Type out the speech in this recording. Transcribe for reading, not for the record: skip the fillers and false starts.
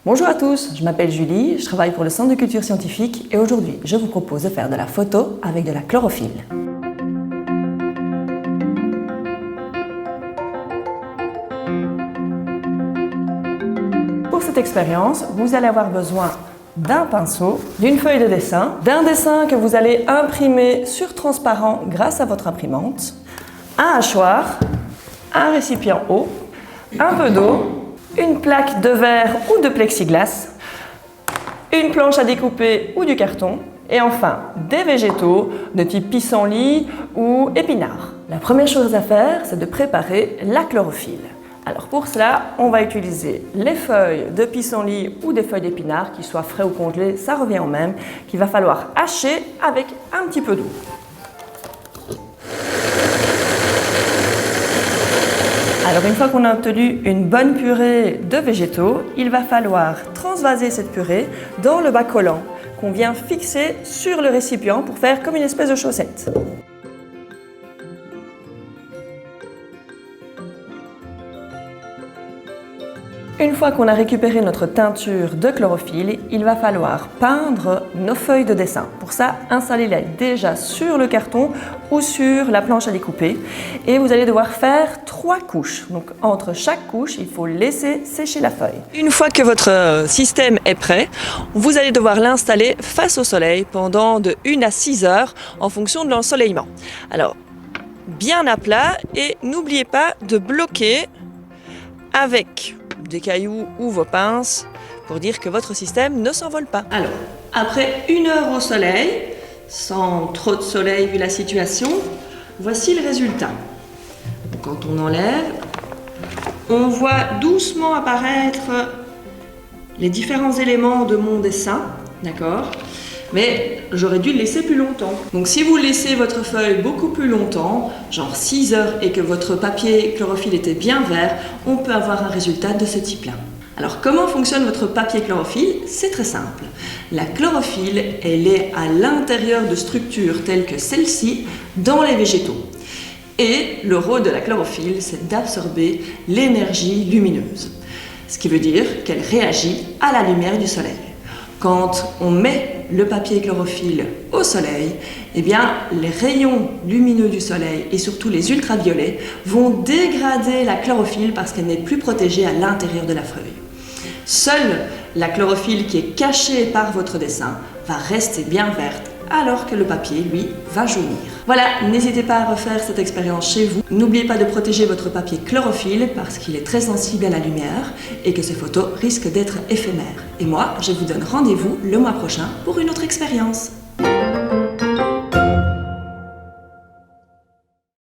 Bonjour à tous, je m'appelle Julie, je travaille pour le Centre de culture scientifique et aujourd'hui je vous propose de faire de la photo avec de la chlorophylle. Pour cette expérience, vous allez avoir besoin d'un pinceau, d'une feuille de dessin, d'un dessin que vous allez imprimer sur transparent grâce à votre imprimante, un hachoir, un récipient haut, un peu d'eau, une plaque de verre ou de plexiglas, une planche à découper ou du carton, et enfin des végétaux de type pissenlit ou épinards. La première chose à faire, c'est de préparer la chlorophylle. Alors pour cela, on va utiliser les feuilles de pissenlit ou des feuilles d'épinards, qu'ils soient frais ou congelés, ça revient au même, qu'il va falloir hacher avec un petit peu d'eau. Alors une fois qu'on a obtenu une bonne purée de végétaux, il va falloir transvaser cette purée dans le bas collant qu'on vient fixer sur le récipient pour faire comme une espèce de chaussette. Une fois qu'on a récupéré notre teinture de chlorophylle, il va falloir peindre nos feuilles de dessin. Pour ça, installez-les déjà sur le carton ou sur la planche à découper. Et vous allez devoir faire 3 couches. Donc entre chaque couche, il faut laisser sécher la feuille. Une fois que votre système est prêt, vous allez devoir l'installer face au soleil pendant de 1 à 6 heures en fonction de l'ensoleillement. Alors, bien à plat et n'oubliez pas de bloquer avec des cailloux ou vos pinces pour dire que votre système ne s'envole pas. Alors, après 1 heure au soleil, sans trop de soleil vu la situation, voici le résultat. Quand on enlève, on voit doucement apparaître les différents éléments de mon dessin, d'accord ? Mais j'aurais dû le laisser plus longtemps. Donc si vous laissez votre feuille beaucoup plus longtemps, genre 6 heures, et que votre papier chlorophylle était bien vert, on peut avoir un résultat de ce type-là. Alors comment fonctionne votre papier chlorophylle? C'est très simple. La chlorophylle, elle est à l'intérieur de structures telles que celle-ci dans les végétaux. Et le rôle de la chlorophylle, c'est d'absorber l'énergie lumineuse. Ce qui veut dire qu'elle réagit à la lumière du soleil. Quand on met le papier chlorophylle au soleil, eh bien, les rayons lumineux du soleil et surtout les ultraviolets vont dégrader la chlorophylle parce qu'elle n'est plus protégée à l'intérieur de la feuille. Seule la chlorophylle qui est cachée par votre dessin va rester bien verte alors que le papier, lui, va jaunir. Voilà, n'hésitez pas à refaire cette expérience chez vous. N'oubliez pas de protéger votre papier chlorophylle parce qu'il est très sensible à la lumière et que ces photos risquent d'être éphémères. Et moi, je vous donne rendez-vous le mois prochain pour une autre expérience.